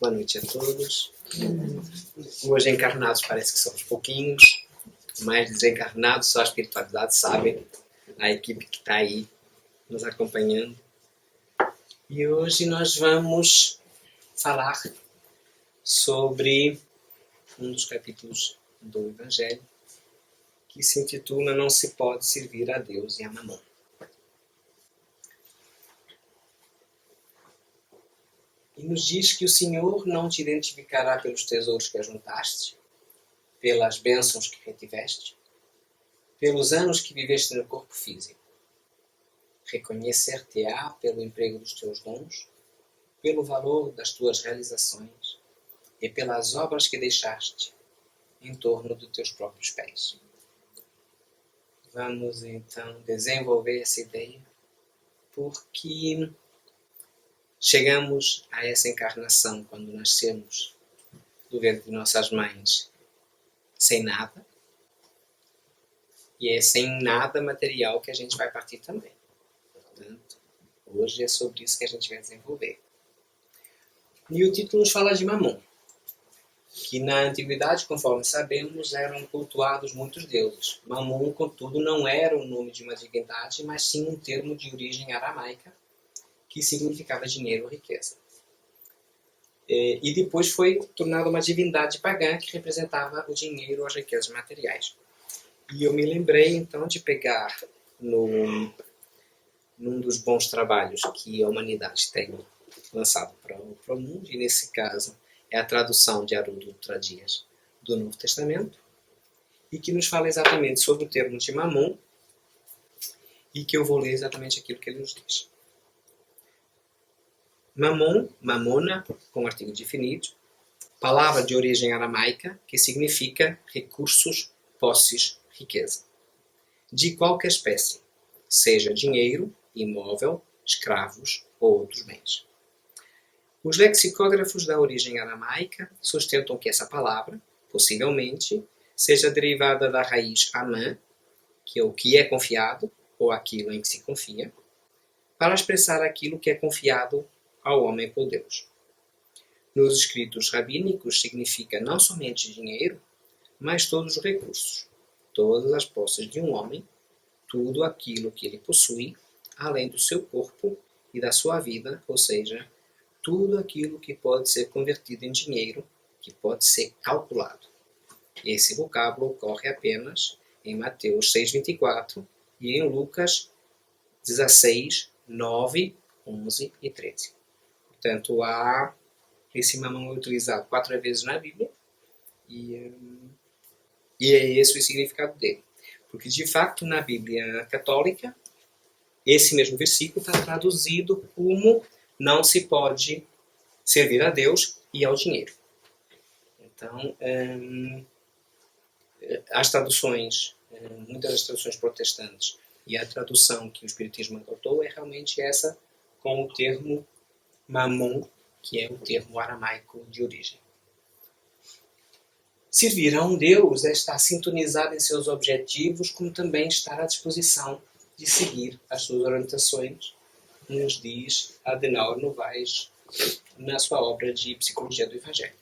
Boa noite a todos. Hoje encarnados parece que somos pouquinhos, mas desencarnados só a espiritualidade sabe, a equipe que está aí nos acompanhando. E hoje nós vamos falar sobre um dos capítulos do Evangelho que se intitula Não se pode servir a Deus e a Mamon. E nos diz que o Senhor não te identificará pelos tesouros que ajuntaste, pelas bênçãos que retiveste, pelos anos que viveste no corpo físico. Reconhecer-te-á pelo emprego dos teus dons, pelo valor das tuas realizações e pelas obras que deixaste em torno dos teus próprios pés. Vamos então desenvolver essa ideia, porque chegamos a essa encarnação quando nascemos do ventre de nossas mães sem nada, e é sem nada material que a gente vai partir também. Portanto, hoje é sobre isso que a gente vai desenvolver. E o título nos fala de Mamon, que na antiguidade, conforme sabemos, eram cultuados muitos deuses. Mamon, contudo, não era o nome de uma divindade, mas sim um termo de origem aramaica, que significava dinheiro ou riqueza. E depois foi tornado uma divindade pagã que representava o dinheiro ou as riquezas materiais. E eu me lembrei então de pegar num dos bons trabalhos que a humanidade tem lançado para o mundo, e nesse caso é a tradução de Haroldo Dutra Dias do Novo Testamento, e que nos fala exatamente sobre o termo de Mamon, e que eu vou ler exatamente aquilo que ele nos diz. Mamon, mamona, com artigo definido, palavra de origem aramaica que significa recursos, posses, riqueza. De qualquer espécie, seja dinheiro, imóvel, escravos ou outros bens. Os lexicógrafos da origem aramaica sustentam que essa palavra, possivelmente, seja derivada da raiz amã, que é o que é confiado, ou aquilo em que se confia, para expressar aquilo que é confiado ao homem por Deus. Nos escritos rabínicos significa não somente dinheiro, mas todos os recursos, todas as posses de um homem, tudo aquilo que ele possui, além do seu corpo e da sua vida, ou seja, tudo aquilo que pode ser convertido em dinheiro, que pode ser calculado. Esse vocábulo ocorre apenas em Mateus 6,24 e em Lucas 16, 9, 11 e 13. Portanto, esse mamão é utilizado 4 vezes na Bíblia e é esse o significado dele. Porque, de facto, na Bíblia católica, esse mesmo versículo está traduzido como não se pode servir a Deus e ao dinheiro. Então, as traduções, muitas das traduções protestantes, e a tradução que o Espiritismo adotou é realmente essa, com o termo mamon, que é o termo aramaico de origem. Servir a um Deus é estar sintonizado em seus objetivos, como também estar à disposição de seguir as suas orientações, nos diz Adenauer Novaes na sua obra de Psicologia do Evangelho.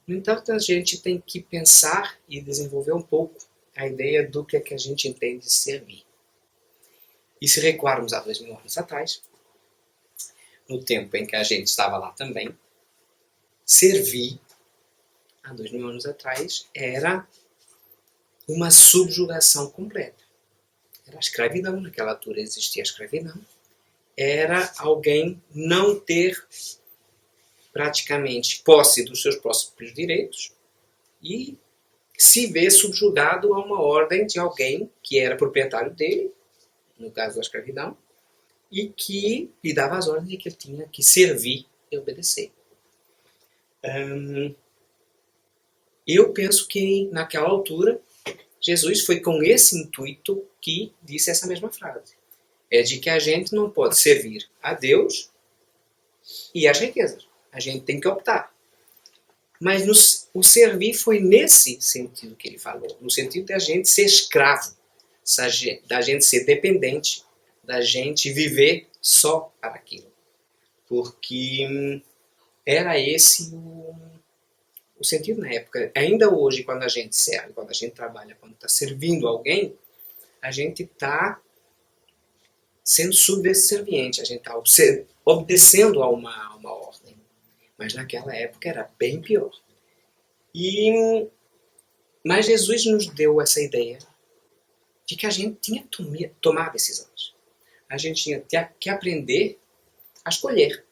No entanto, a gente tem que pensar e desenvolver um pouco a ideia do que é que a gente entende de servir. E se recuarmos há 2000 anos atrás, no tempo em que a gente estava lá também, servir, há 2000 anos atrás, era uma subjugação completa. Era a escravidão, naquela altura existia a escravidão. Era alguém não ter praticamente posse dos seus próprios direitos e se ver subjugado a uma ordem de alguém que era proprietário dele, no caso da escravidão, e que lhe dava as ordens de que ele tinha que servir e obedecer. Eu penso que, naquela altura, Jesus foi com esse intuito que disse essa mesma frase. É de que a gente não pode servir a Deus e às riquezas. A gente tem que optar. Mas o servir foi nesse sentido que ele falou. No sentido da gente ser escravo, da gente ser dependente, da gente viver só para aquilo. Porque Era esse o sentido na época. Ainda hoje, quando a gente serve, quando a gente trabalha, quando está servindo alguém, a gente está sendo subserviente, a gente está obedecendo a uma ordem. Mas naquela época era bem pior. Mas Jesus nos deu essa ideia de que a gente tinha que tomar decisões. A gente tinha que aprender a escolher.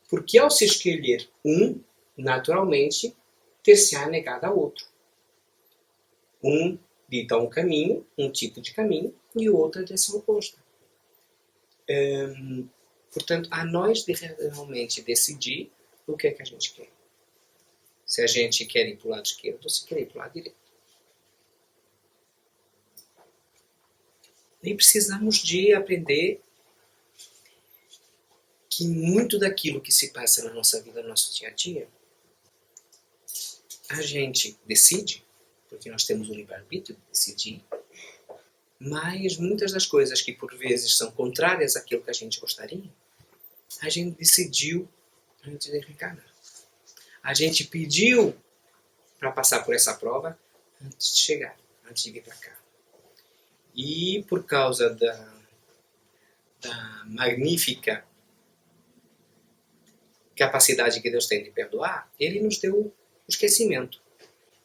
Porque ao se escolher um, naturalmente, ter-se-á negado a outro. Um dita um caminho, um tipo de caminho, e o outro é direção oposta. Portanto, a nós de realmente decidir o que é que a gente quer. Se a gente quer ir para o lado esquerdo ou se quer ir para o lado direito. E precisamos de aprender que muito daquilo que se passa na nossa vida, no nosso dia a dia, a gente decide, porque nós temos o livre-arbítrio de decidir, mas muitas das coisas que por vezes são contrárias àquilo que a gente gostaria, a gente decidiu antes de reencarnar. A gente pediu para passar por essa prova antes de chegar, antes de vir para cá. E por causa da magnífica capacidade que Deus tem de perdoar, Ele nos deu o esquecimento.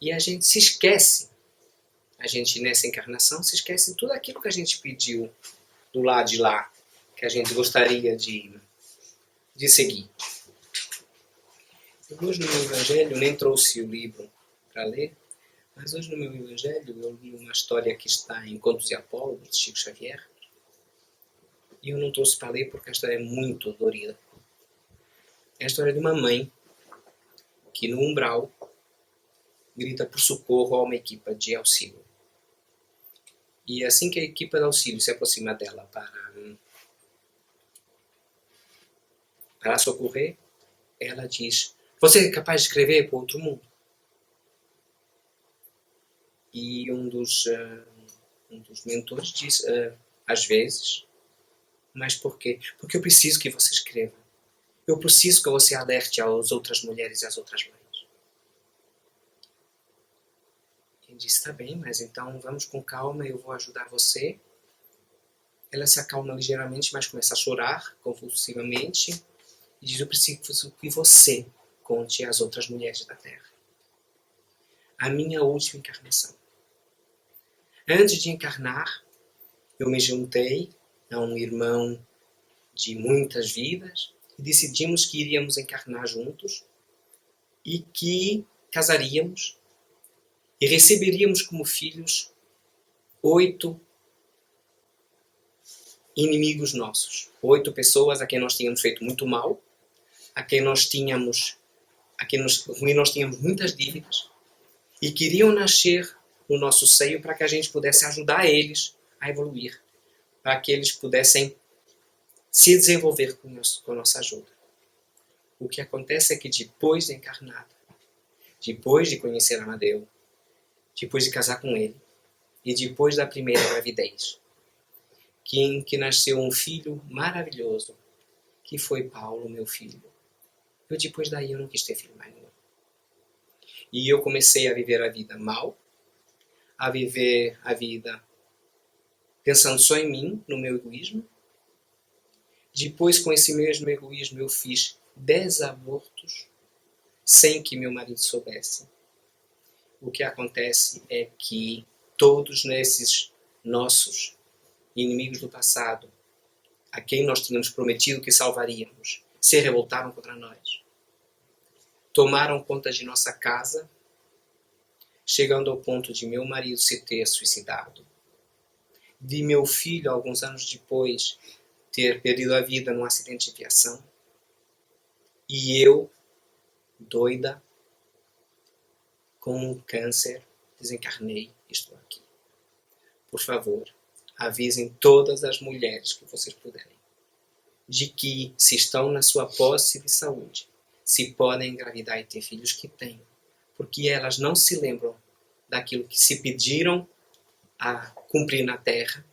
E a gente se esquece, a gente nessa encarnação se esquece de tudo aquilo que a gente pediu do lado de lá, que a gente gostaria de seguir. Hoje no meu Evangelho, nem trouxe o livro para ler, mas hoje no meu Evangelho eu li uma história que está em Contos e Apólogos, de Chico Xavier, e eu não trouxe para ler porque a história é muito dolorida. É a história de uma mãe que no umbral grita por socorro a uma equipa de auxílio. E assim que a equipa de auxílio se aproxima dela para socorrer, ela diz: "Você é capaz de escrever para outro mundo?" E um dos mentores diz: "Às vezes. Mas por quê? Porque eu preciso que você escreva. Eu preciso que você alerte às outras mulheres e às outras mães." Ele disse: "Tá bem, mas então vamos com calma, eu vou ajudar você." Ela se acalma ligeiramente, mas começa a chorar convulsivamente e diz: "Eu preciso que você conte às outras mulheres da Terra. A minha última encarnação. Antes de encarnar, eu me juntei a um irmão de muitas vidas e decidimos que iríamos encarnar juntos e que casaríamos e receberíamos como filhos 8 inimigos nossos. 8 pessoas a quem nós tínhamos feito muito mal, a quem nós tínhamos muitas dívidas e queriam nascer no nosso seio para que a gente pudesse ajudar eles a evoluir, para que eles pudessem se desenvolver com a nossa ajuda. O que acontece é que depois de encarnada, depois de conhecer Amadeu, depois de casar com ele e depois da primeira gravidez, que nasceu um filho maravilhoso, que foi Paulo, meu filho. Depois daí eu não quis ter filho mais nenhum. E eu comecei a viver a vida mal, a viver a vida pensando só em mim, no meu egoísmo. Depois, com esse mesmo egoísmo, eu fiz 10 abortos sem que meu marido soubesse. O que acontece é que todos esses nossos inimigos do passado, a quem nós tínhamos prometido que salvaríamos, se revoltaram contra nós. Tomaram conta de nossa casa, chegando ao ponto de meu marido se ter suicidado, de meu filho, alguns anos depois, ter perdido a vida num acidente de viação, e eu, doida, com um câncer, desencarnei e estou aqui. Por favor, avisem todas as mulheres que vocês puderem de que, se estão na sua posse de saúde, se podem engravidar e ter filhos, que tenham, porque elas não se lembram daquilo que se pediram a cumprir na Terra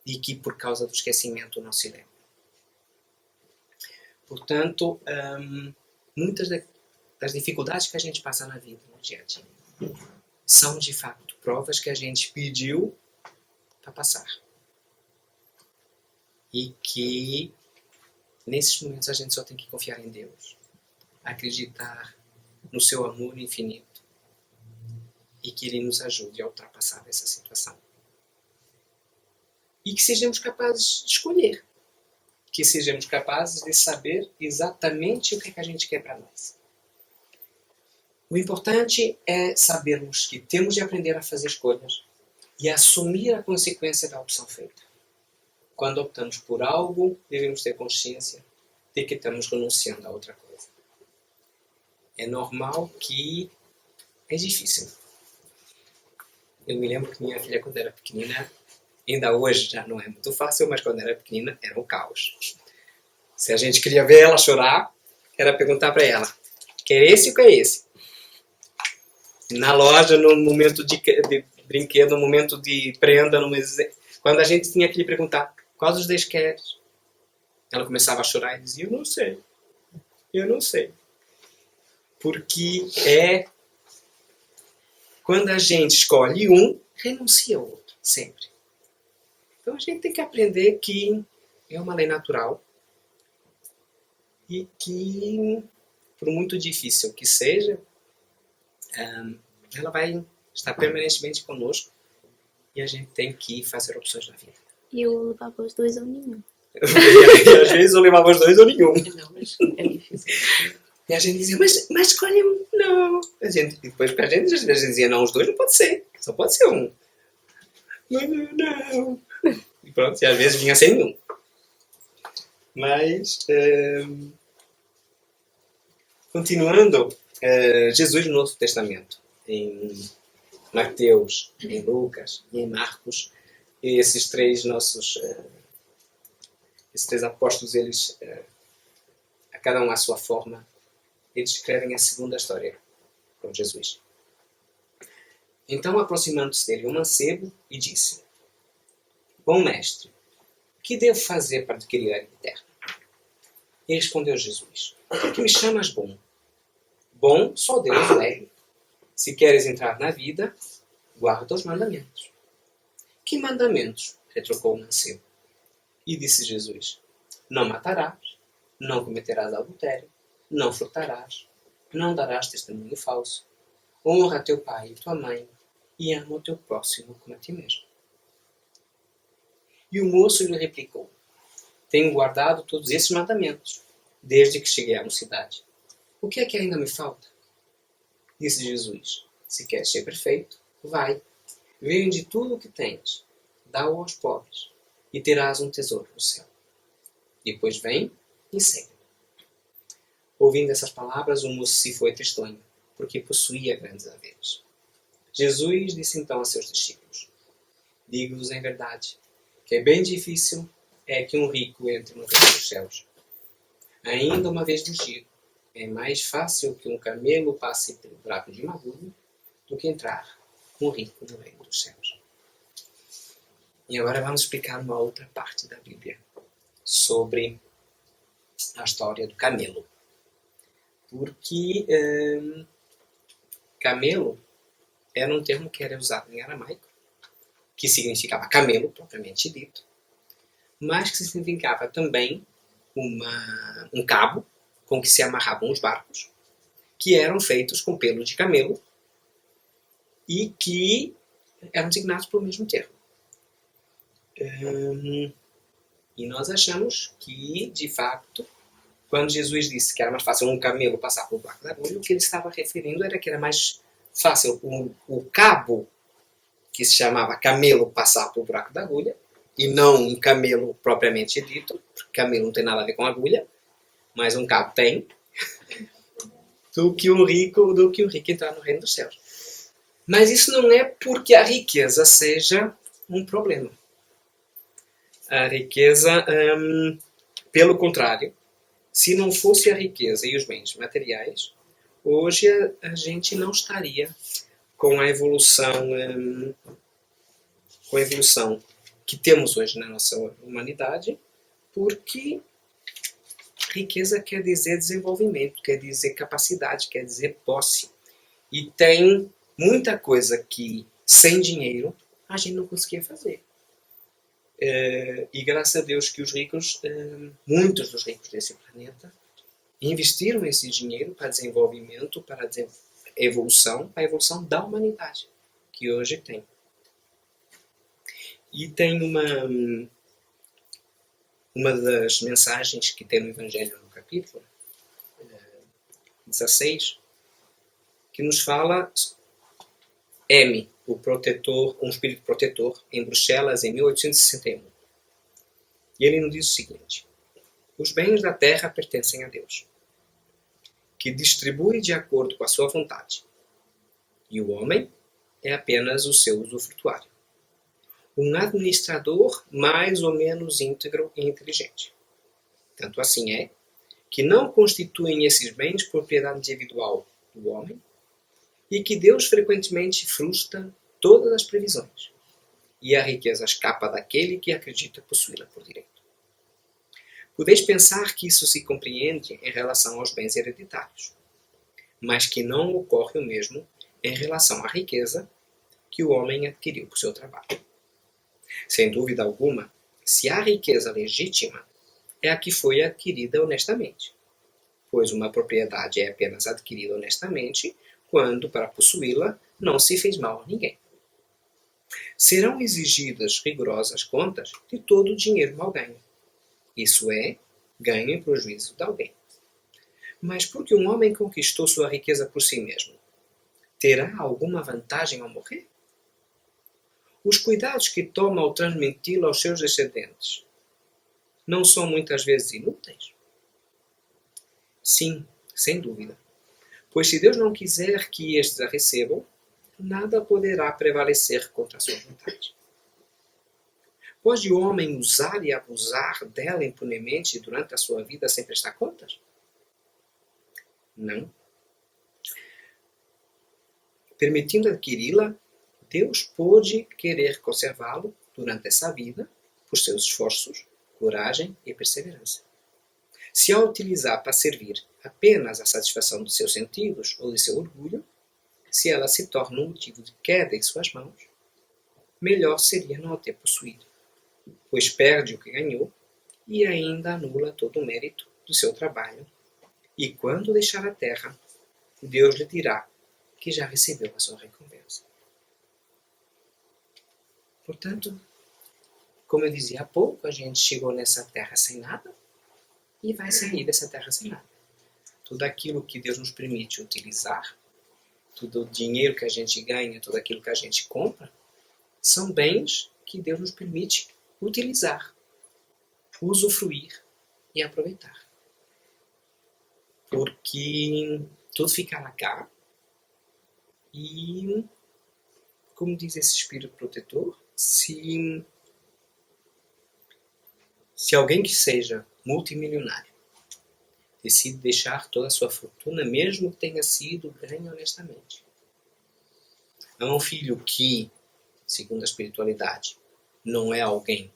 e que por causa do esquecimento não se lembram. Portanto, muitas das dificuldades que a gente passa na vida, no dia a dia, são de fato provas que a gente pediu para passar. E que, nesses momentos, a gente só tem que confiar em Deus, acreditar no seu amor infinito e que Ele nos ajude a ultrapassar essa situação. E que sejamos capazes de escolher, que sejamos capazes de saber exatamente o que a gente quer para nós. O importante é sabermos que temos de aprender a fazer escolhas e assumir a consequência da opção feita. Quando optamos por algo, devemos ter consciência de que estamos renunciando a outra coisa. É normal que é difícil. Eu me lembro que minha filha, quando era pequenina, ainda hoje já não é muito fácil, mas quando era pequenina era um caos. Se a gente queria ver ela chorar, era perguntar para ela: quer esse ou quer esse? Na loja, no momento de brinquedo, no momento de prenda, quando a gente tinha que lhe perguntar: qual dos dois queres? Ela começava a chorar e dizia: eu não sei. Eu não sei. Porque quando a gente escolhe um, renuncia ao outro, sempre. Então a gente tem que aprender que é uma lei natural e que, por muito difícil que seja, ela vai estar permanentemente conosco e a gente tem que fazer opções na vida. E eu levava os dois ou nenhum. E às vezes eu levava os dois ou nenhum. Não, mas é difícil. E a gente dizia: mas escolhe um. Não. E depois para a gente, às vezes dizia: não, os dois não pode ser. Só pode ser um. Não. E pronto, e às vezes vinha sem nenhum. Mas, continuando, Jesus no Novo Testamento, em Mateus, em Lucas e em Marcos, e esses três apóstolos, eles, a cada um à sua forma, eles escrevem a segunda história com Jesus. Então, aproximando-se dele um mancebo e disse: bom mestre, o que devo fazer para adquirir a vida eterna? E respondeu Jesus: por que me chamas bom? Bom só Deus é. Se queres entrar na vida, guarda os mandamentos. Que mandamentos? Retrucou o mancebo. E disse Jesus: não matarás, não cometerás adultério, não furtarás, não darás testemunho falso, honra teu pai e tua mãe, e ama o teu próximo como a ti mesmo. E o moço lhe replicou: tenho guardado todos esses mandamentos, desde que cheguei à mocidade. O que é que ainda me falta? Disse Jesus: se queres ser perfeito, vai, vende tudo o que tens, dá-o aos pobres, e terás um tesouro no céu. Depois vem e segue. Ouvindo essas palavras, o moço se foi tristonho, porque possuía grandes haveres. Jesus disse então a seus discípulos: digo-vos em verdade, que é bem difícil que um rico entre no reino dos céus. Ainda uma vez vos digo, é mais fácil que um camelo passe pelo buraco de uma agulha do que entrar um rico no reino dos céus. E agora vamos explicar uma outra parte da Bíblia sobre a história do camelo. Porque camelo era um termo que era usado em aramaico, que significava camelo, propriamente dito, mas que significava também um cabo com que se amarravam os barcos, que eram feitos com pelo de camelo e que eram designados pelo mesmo termo. E nós achamos que, de fato, quando Jesus disse que era mais fácil um camelo passar pelo buraco da agulha, o que ele estava referindo era que era mais fácil o cabo, que se chamava camelo, passar pelo buraco da agulha, e não um camelo propriamente dito, porque camelo não tem nada a ver com agulha, mas um cabo tem, do que o rico entrar no reino dos céus. Mas isso não é porque a riqueza seja um problema. A riqueza, pelo contrário, se não fosse a riqueza e os bens materiais, hoje a gente não estaria com a evolução que temos hoje na nossa humanidade, porque Riqueza quer dizer desenvolvimento, quer dizer capacidade, quer dizer posse. E tem muita coisa que, sem dinheiro, a gente não conseguia fazer. E graças a Deus que os ricos, muitos dos ricos desse planeta, investiram esse dinheiro para desenvolvimento, para a evolução da humanidade, que hoje tem. E tem uma das mensagens que tem no Evangelho, no capítulo 16, que nos fala M, o protetor, um espírito protetor, em Bruxelas, em 1861. E ele nos diz o seguinte: os bens da terra pertencem a Deus, que distribui de acordo com a sua vontade, e o homem é apenas o seu usufrutuário, um administrador mais ou menos íntegro e inteligente. Tanto assim é que não constituem esses bens propriedade individual do homem, e que Deus frequentemente frustra todas as previsões, e a riqueza escapa daquele que acredita possuí-la por direito. Podeis pensar que isso se compreende em relação aos bens hereditários, mas que não ocorre o mesmo em relação à riqueza que o homem adquiriu por seu trabalho. Sem dúvida alguma, se a riqueza legítima é a que foi adquirida honestamente, pois uma propriedade é apenas adquirida honestamente quando, para possuí-la, não se fez mal a ninguém. Serão exigidas rigorosas contas de todo o dinheiro mal ganho. Isso é, ganho em prejuízo de alguém. Mas porque um homem conquistou sua riqueza por si mesmo, terá alguma vantagem ao morrer? Os cuidados que toma ao transmiti-la aos seus descendentes não são muitas vezes inúteis? Sim, sem dúvida. Pois se Deus não quiser que estes a recebam, nada poderá prevalecer contra a sua vontade. Pode o homem usar e abusar dela impunemente durante a sua vida sem prestar contas? Não. Permitindo adquiri-la, Deus pôde querer conservá-lo durante essa vida por seus esforços, coragem e perseverança. Se a utilizar para servir apenas à satisfação de seus sentidos ou de seu orgulho, se ela se torna um motivo de queda em suas mãos, melhor seria não a ter possuído, pois perde o que ganhou e ainda anula todo o mérito do seu trabalho. E quando deixar a terra, Deus lhe dirá que já recebeu a sua recompensa. Portanto, como eu dizia há pouco, a gente chegou nessa terra sem nada e vai sair dessa terra sem nada. Tudo aquilo que Deus nos permite utilizar, todo o dinheiro que a gente ganha, tudo aquilo que a gente compra, são bens que Deus nos permite utilizar, usufruir e aproveitar. Porque tudo ficará cá e, como diz esse espírito protetor, se alguém que seja multimilionário decide deixar toda a sua fortuna, mesmo que tenha sido ganha honestamente, a um filho que, segundo a espiritualidade, não é alguém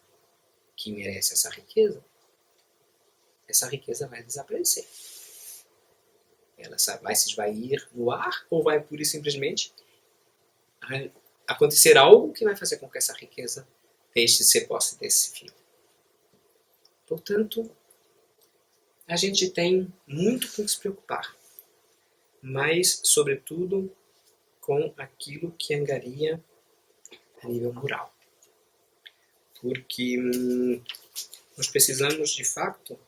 que merece essa riqueza vai desaparecer. Ela vai se esvair no ar ou vai pura e simplesmente acontecer algo que vai fazer com que essa riqueza deixe de ser posse desse filho. Portanto, a gente tem muito com que se preocupar, mas, sobretudo, com aquilo que angaria a nível moral. Porque nós precisamos, de fato,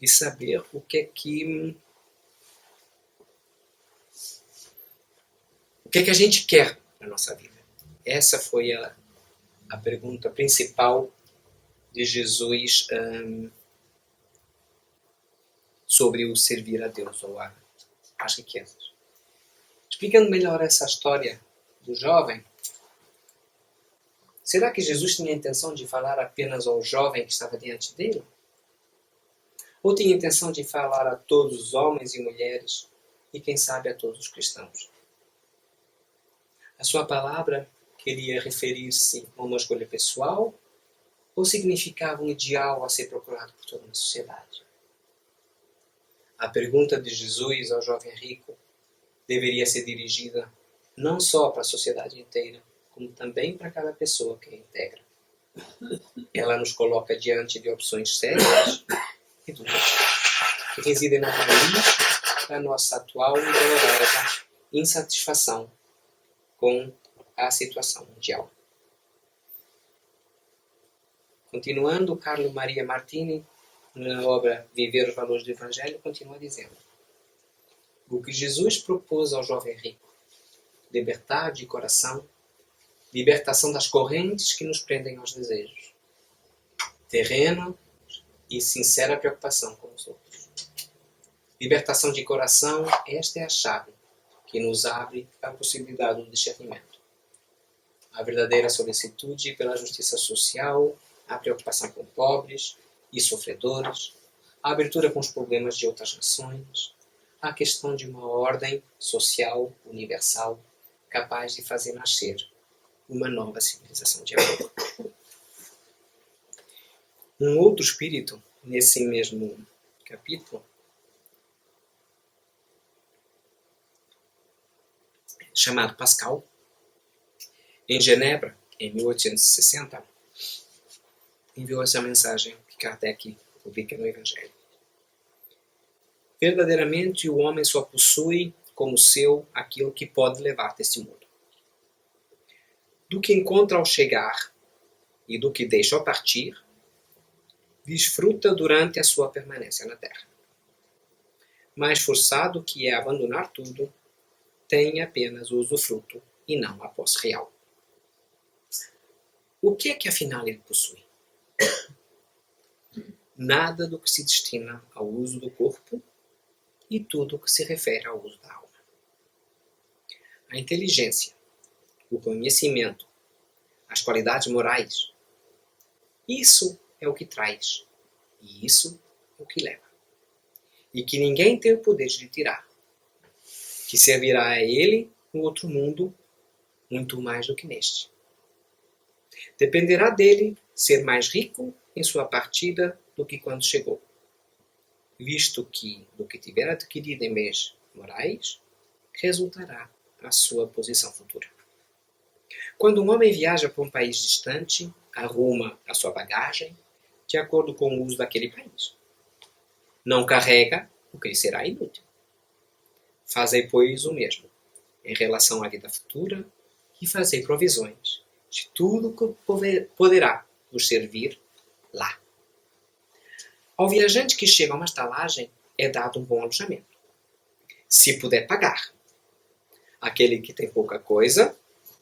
de saber o que é que a gente quer na nossa vida. Essa foi a pergunta principal de Jesus sobre o servir a Deus ou as riquezas. Explicando melhor essa história do jovem, será que Jesus tinha a intenção de falar apenas ao jovem que estava diante dele? Ou tinha a intenção de falar a todos os homens e mulheres e, quem sabe, a todos os cristãos? A sua palavra queria referir-se a uma escolha pessoal Ou significava um ideal a ser procurado por toda uma sociedade? A pergunta de Jesus ao jovem rico deveria ser dirigida não só para a sociedade inteira, como também para cada pessoa que a integra. Ela nos coloca diante de opções sérias e duras, que residem na raiz da nossa atual e dolorosa insatisfação com a situação mundial. Continuando, Carlo Maria Martini, na obra Viver os Valores do Evangelho, continua dizendo: o que Jesus propôs ao jovem rico, liberdade de coração, libertação das correntes que nos prendem aos desejos, terreno e sincera preocupação com os outros. Libertação de coração, esta é a chave que nos abre a possibilidade do discernimento. A verdadeira solicitude pela justiça social, a preocupação com pobres e sofredores, a abertura com os problemas de outras nações, a questão de uma ordem social universal capaz de fazer nascer uma nova civilização de amor. Um outro espírito, nesse mesmo capítulo, chamado Pascal, em Genebra, em 1860, enviou essa mensagem que Kardec publica no Evangelho. Verdadeiramente, o homem só possui como seu aquilo que pode levar deste mundo. Do que encontra ao chegar e do que deixa ao partir, desfruta durante a sua permanência na Terra. Mais forçado que é abandonar tudo, tem apenas o usufruto e não a posse real. O que é que afinal ele possui? Nada do que se destina ao uso do corpo e tudo o que se refere ao uso da alma. A inteligência, o conhecimento, as qualidades morais, isso é o que traz e isso é o que leva. E que ninguém tem o poder de lhe tirar, que servirá a ele no outro mundo muito mais do que neste. Dependerá dele ser mais rico em sua partida do que quando chegou, visto que do que tiver adquirido em bens morais, resultará a sua posição futura. Quando um homem viaja para um país distante, arruma a sua bagagem de acordo com o uso daquele país. Não carrega o que lhe será inútil. Fazei, pois, o mesmo em relação à vida futura e fazei provisões de tudo que poderá vos servir lá. Ao viajante que chega a uma estalagem é dado um bom alojamento, se puder pagar. Aquele que tem pouca coisa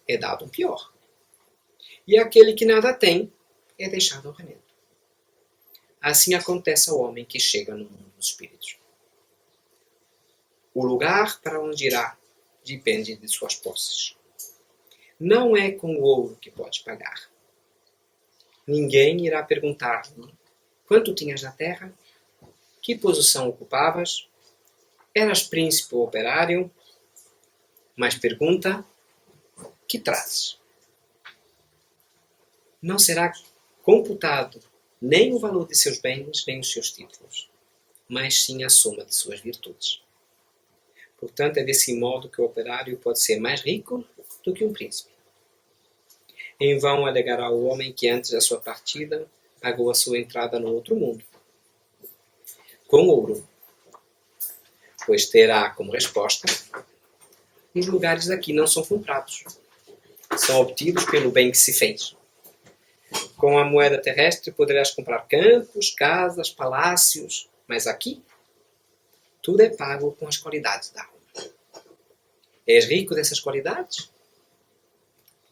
é dado um pior. E aquele que nada tem é deixado ao relento. Assim acontece ao homem que chega no mundo dos espíritos. O lugar para onde irá depende de suas posses. Não é com o ouro que pode pagar. Ninguém irá perguntar-lhe quanto tinhas na terra, que posição ocupavas, eras príncipe ou operário, mas pergunta, que trazes? Não será computado nem o valor de seus bens, nem os seus títulos, mas sim a soma de suas virtudes. Portanto, é desse modo que o operário pode ser mais rico do que um príncipe. Em vão alegará o homem que antes da sua partida pagou a sua entrada no outro mundo com ouro, pois terá como resposta: os lugares daqui não são comprados, são obtidos pelo bem que se fez. Com a moeda terrestre poderás comprar campos, casas, palácios, mas aqui tudo é pago com as qualidades da alma. És rico dessas qualidades?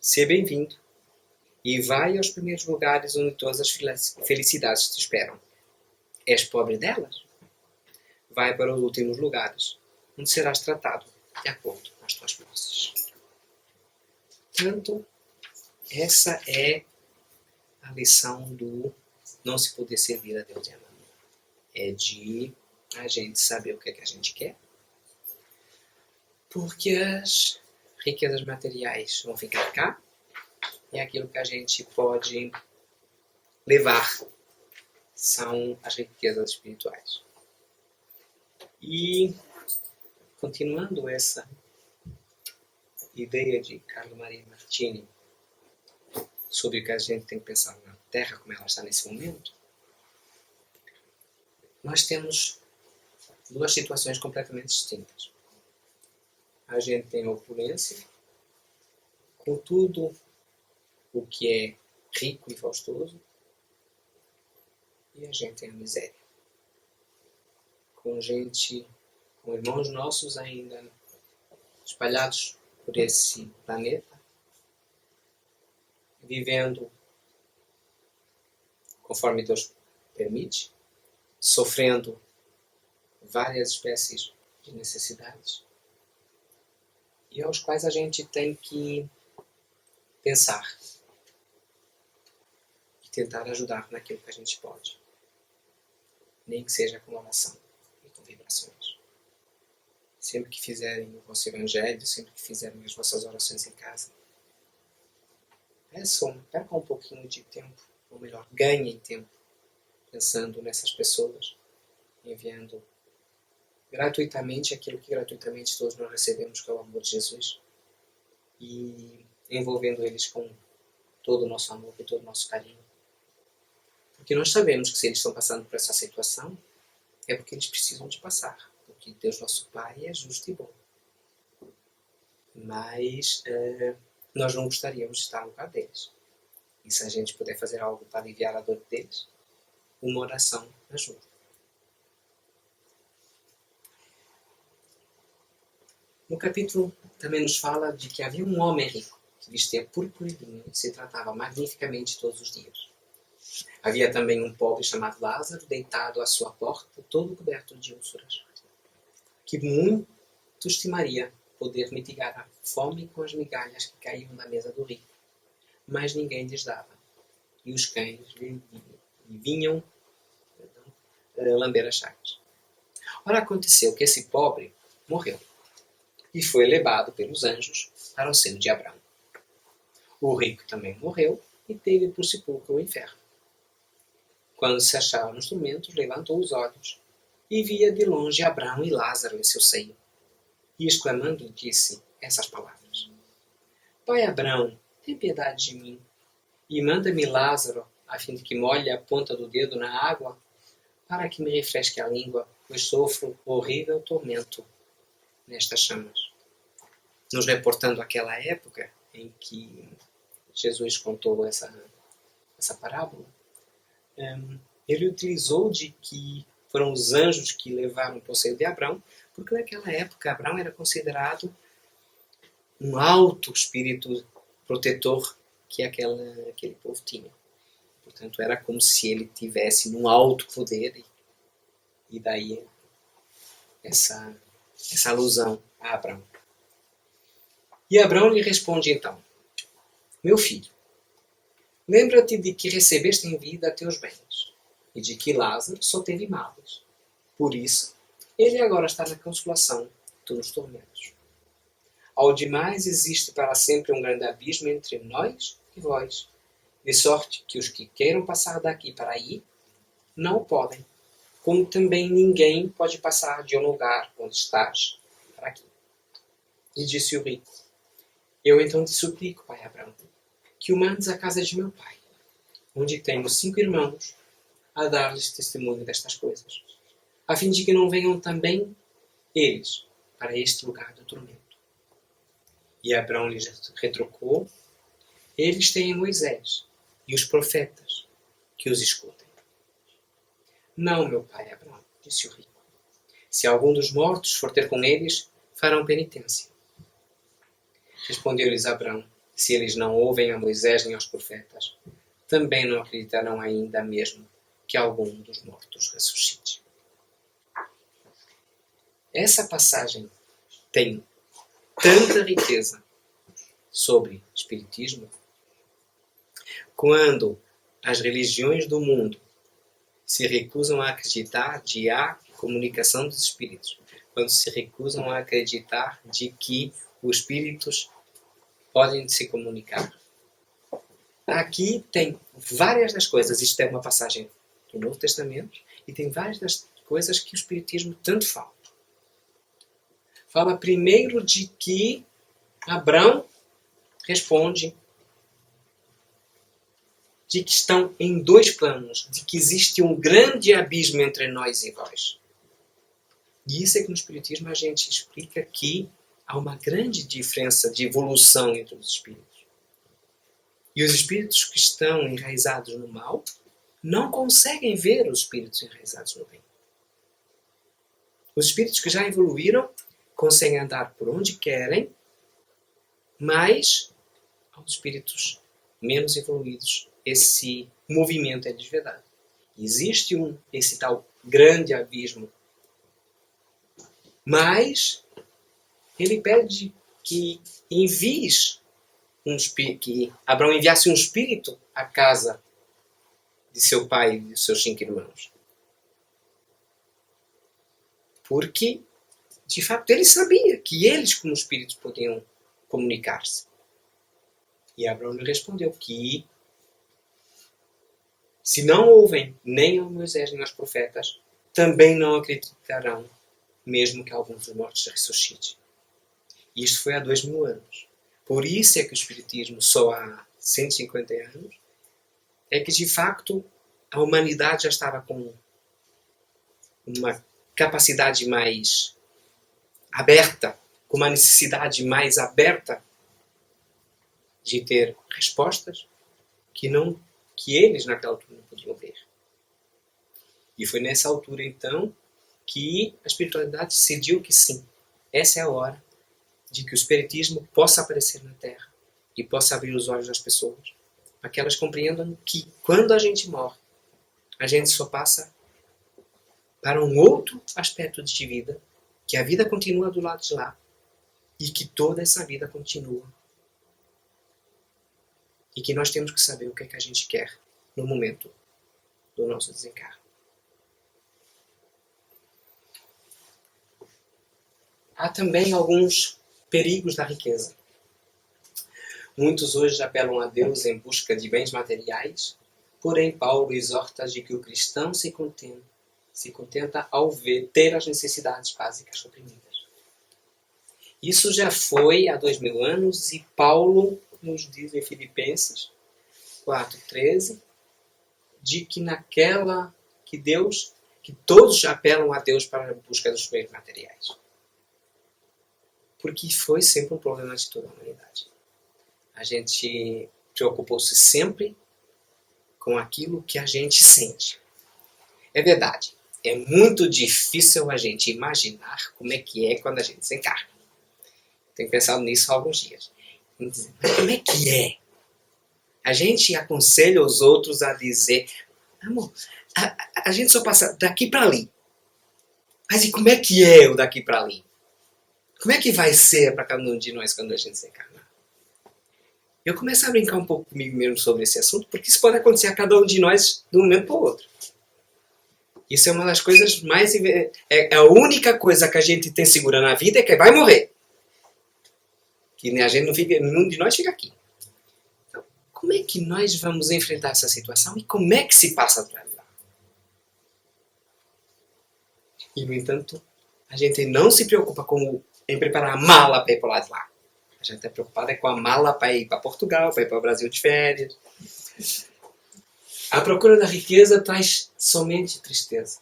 Seja bem-vindo e vai aos primeiros lugares onde todas as felicidades te esperam. És pobre delas? Vai para os últimos lugares, onde serás tratado de acordo com as tuas posses. Portanto, essa é a lição do não se poder servir a Deus e a Mamon. É de a gente saber o que é que a gente quer, porque as riquezas materiais vão ficar cá, e aquilo que a gente pode levar são as riquezas espirituais. E, continuando essa ideia de Carlo Maria Martini sobre o que a gente tem que pensar na Terra, como ela está nesse momento, nós temos duas situações completamente distintas. A gente tem a opulência, com tudo o que é rico e faustoso, e a gente tem a miséria. Com irmãos nossos ainda espalhados por esse planeta, vivendo conforme Deus permite, sofrendo várias espécies de necessidades, e aos quais a gente tem que pensar e tentar ajudar naquilo que a gente pode, nem que seja com oração e com vibrações. Sempre que fizerem o vosso evangelho, sempre que fizerem as vossas orações em casa, percam um pouquinho de tempo, ou melhor, ganhem tempo, pensando nessas pessoas, enviando gratuitamente aquilo que gratuitamente todos nós recebemos, que é o amor de Jesus, e envolvendo eles com todo o nosso amor e todo o nosso carinho. Porque nós sabemos que se eles estão passando por essa situação, é porque eles precisam de passar. Porque Deus nosso Pai é justo e bom. Mas nós não gostaríamos de estar no lugar deles. E se a gente puder fazer algo para aliviar a dor deles, uma oração ajuda. No capítulo também nos fala de que havia um homem rico que vestia púrpura e linho e se tratava magnificamente todos os dias. Havia também um pobre chamado Lázaro, deitado à sua porta, todo coberto de úlceras, que muito estimaria poder mitigar a fome com as migalhas que caíam da mesa do rico. Mas ninguém lhes dava, e os cães lhe vinham lamber as chagas. Ora, aconteceu que esse pobre morreu e foi levado pelos anjos para o seno de Abraão. O rico também morreu e teve por sepulcro o inferno. Quando se achava nos tormentos, levantou os olhos e via de longe Abraão e Lázaro em seu seio. E exclamando, disse essas palavras: Pai Abraão, tem piedade de mim, e manda-me Lázaro, a fim de que molhe a ponta do dedo na água, para que me refresque a língua, pois sofro horrível tormento nestas chamas. Nos reportando àquela época em que Jesus contou essa parábola, ele utilizou de que foram os anjos que levaram para o seio de Abraão, porque naquela época Abraão era considerado um alto espírito protetor que aquele povo tinha. Portanto, era como se ele tivesse um alto poder, e daí essa alusão a Abraão. E Abraão lhe responde então: Meu filho, lembra-te de que recebeste em vida teus bens, e de que Lázaro só teve males. Por isso, ele agora está na consolação, tu nos tormentos. Ao demais, existe para sempre um grande abismo entre nós e vós, de sorte que os que queiram passar daqui para aí, não o podem, como também ninguém pode passar de um lugar onde estás para aqui. E disse o rico: Eu então te suplico, pai Abraão, que o mandes à casa de meu pai, onde tenho 5 irmãos, a dar-lhes testemunho destas coisas, a fim de que não venham também eles para este lugar do tormento. E Abraão lhes retrucou: Eles têm Moisés e os profetas, que os escutem. Não, meu pai Abraão, disse o rico. Se algum dos mortos for ter com eles, farão penitência. Respondeu-lhes Abraão: Se eles não ouvem a Moisés nem aos profetas, também não acreditarão ainda mesmo que algum dos mortos ressuscite. Essa passagem tem tanta riqueza sobre espiritismo, quando as religiões do mundo se recusam a acreditar de há comunicação dos espíritos, quando se recusam a acreditar de que os espíritos podem se comunicar, aqui tem várias das coisas. Isto é uma passagem do Novo Testamento e tem várias das coisas que o Espiritismo tanto fala. Fala primeiro de que Abraão responde de que estão em dois planos, de que existe um grande abismo entre nós e vós. E isso é que no Espiritismo a gente explica que há uma grande diferença de evolução entre os espíritos. E os espíritos que estão enraizados no mal não conseguem ver os espíritos enraizados no bem. Os espíritos que já evoluíram conseguem andar por onde querem, mas aos espíritos menos evoluídos esse movimento é desvedado. Existe esse tal grande abismo, mas ele pede que envies que Abraão enviasse um espírito à casa de seu pai e de seus 5 irmãos. Porque, de fato, ele sabia que eles, como espíritos, podiam comunicar-se. E Abraão lhe respondeu que, se não ouvem nem a Moisés nem aos profetas, também não acreditarão, mesmo que alguns dos mortos ressuscite. E isto foi há 2000 anos. Por isso é que o Espiritismo, só há 150 anos, é que, de facto, a humanidade já estava com uma capacidade mais aberta, com uma necessidade mais aberta de ter respostas que eles, naquela altura, não podiam ver. E foi nessa altura, então, que a espiritualidade decidiu que sim, essa é a hora de que o espiritismo possa aparecer na Terra e possa abrir os olhos das pessoas, para que elas compreendam que, quando a gente morre, a gente só passa para um outro aspecto de vida, que a vida continua do lado de lá e que toda essa vida continua. E que nós temos que saber o que é que a gente quer no momento do nosso desencarne. Há também alguns perigos da riqueza. Muitos hoje apelam a Deus em busca de bens materiais, porém Paulo exorta de que o cristão se contenta ao ter as necessidades básicas suprimidas. Isso já foi há 2000 anos e Paulo nos diz em Filipenses 4:13 de que que todos apelam a Deus para a busca dos bens materiais. Porque foi sempre um problema de toda a humanidade. A gente preocupou-se sempre com aquilo que a gente sente. É verdade, é muito difícil a gente imaginar como é que é quando a gente se encarna. Tenho pensado nisso há alguns dias. Mas como é que é? A gente aconselha os outros a dizer, amor, a gente só passa daqui para ali. Mas e como é que é o daqui para ali? Como é que vai ser para cada um de nós quando a gente se encarnar? Eu começo a brincar um pouco comigo mesmo sobre esse assunto, porque isso pode acontecer a cada um de nós de um momento para o outro. Isso é uma das coisas mais... É a única coisa que a gente tem segura na vida é que vai morrer. Que a gente não fica, nenhum de nós fica aqui. Então, como é que nós vamos enfrentar essa situação e como é que se passa para lá? E, no entanto, a gente não se preocupa em preparar a mala para ir para o lado de lá. A gente está preocupada com a mala para ir para Portugal, para ir para o Brasil de férias. A procura da riqueza traz somente tristeza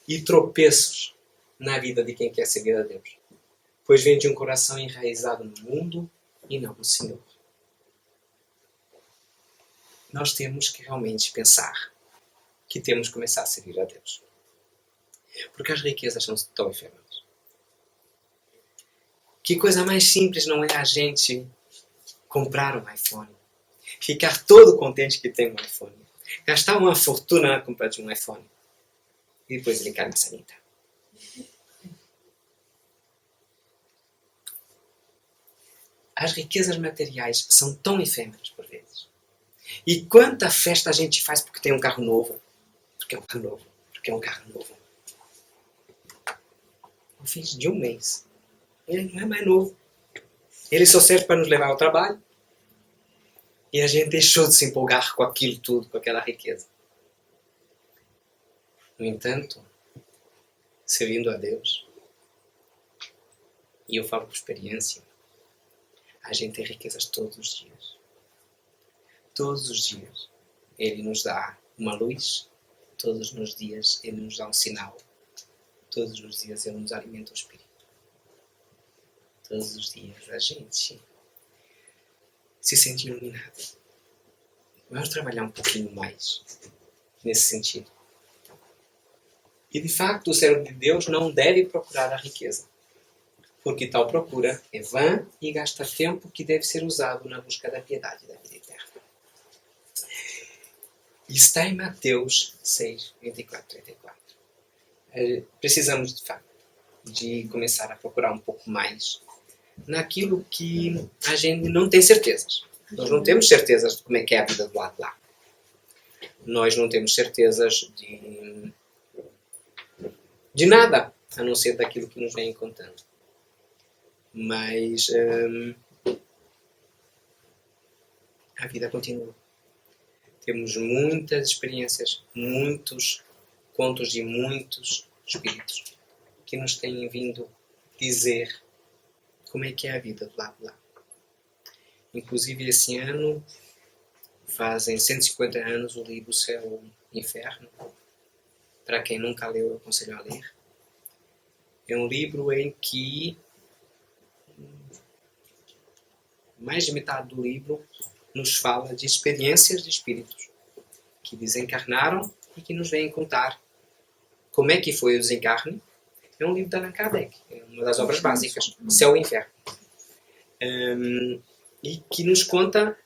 e tropeços na vida de quem quer seguir a Deus, pois vem de um coração enraizado no mundo e não no Senhor. Nós temos que realmente pensar que temos que começar a seguir a Deus. Porque as riquezas são tão efêmeras. Que coisa mais simples não é a gente comprar um iPhone? Ficar todo contente que tem um iPhone. Gastar uma fortuna na compra de um iPhone. E depois ele cai na sanita. As riquezas materiais são tão efêmeras por vezes. E quanta festa a gente faz porque tem um carro novo. Porque é um carro novo. Porque é um carro novo. Eu fiz de um mês. Ele não é mais novo. Ele só serve para nos levar ao trabalho. E a gente deixou de se empolgar com aquilo tudo, com aquela riqueza. No entanto, servindo a Deus, e eu falo por experiência, a gente tem riquezas todos os dias. Todos os dias. Ele nos dá uma luz, todos os dias Ele nos dá um sinal, todos os dias Ele nos alimenta o espírito. Todos os dias a gente se sente iluminado. Vamos trabalhar um pouquinho mais nesse sentido. E de facto o servo de Deus não deve procurar a riqueza, porque tal procura é vã e gasta tempo que deve ser usado na busca da piedade da vida eterna. Está em Mateus 6, 24, 34. Precisamos de facto de começar a procurar um pouco mais naquilo que a gente não tem certezas. Nós não temos certezas de como é que é a vida do lado de lá. Nós não temos certezas de nada, a não ser daquilo que nos vem contando. Mas a vida continua. Temos muitas experiências, muitos contos de muitos espíritos que nos têm vindo dizer como é que é a vida do lado de lá. Inclusive esse ano fazem 150 anos o livro Céu e Inferno. Para quem nunca leu, eu aconselho a ler. É um livro em que mais de metade do livro nos fala de experiências de espíritos que desencarnaram e que nos vêm contar como é que foi o desencarne. É um livro de Allan Kardec, é uma das obras básicas, Céu e Inferno. E que nos conta